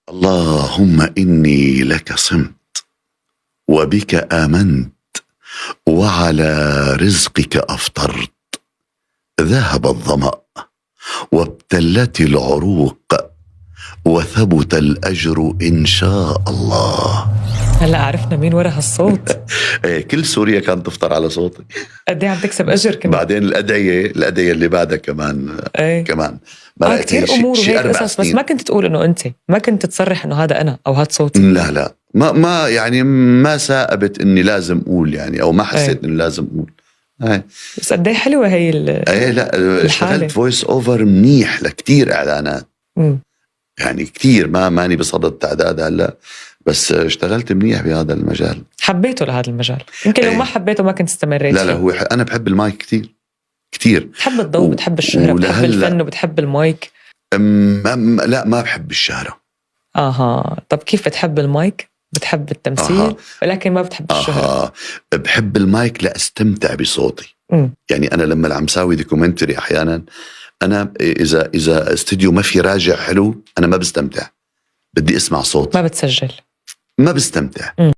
اللهم إني لك صمت وبك آمنت وعلى رزقك أفطرت. ذهب الظمأ وابتلت العروق وثبت الأجر إن شاء الله. هلا عرفنا مين ورا هالصوت. كل سوريا كانت تفطر على صوتي. قد ايه عم تكسب اجر كمان. بعدين الأدعية اللي بعدها كمان. كمان كتير امور وهيك قصص، بس ما كنت تقول انه انت، ما كنت تصرح انه هذا انا او هذا صوتي. لا ما يعني ما سائبت اني لازم اقول يعني، او ما حسيت اني لازم اقول. بس قد ايه حلوه هي لا اشتغلت فويس اوفر منيح لكتير اعلانات. يعني كتير، ماني بصدد تعداد هلا، بس اشتغلت منيح بهذا المجال. حبيته لهذا المجال، يمكن لو ما حبيته ما كنت استمريت لا هو انا بحب المايك كتير. بتحب الضوء، بتحب الشهرة، بتحب الفن وبتحب المايك. لا ما بحب الشهرة. طب كيف بتحب المايك؟ بتحب التمثيل ولكن ما بتحب الشهرة. بحب المايك لأستمتع بصوتي. يعني أنا لما عم ساوي دوكومنتري أحيانا، أنا إذا استوديو ما في راجع حلو أنا ما بستمتع، بدي أسمع صوت، ما بتسجل، ما بستمتع.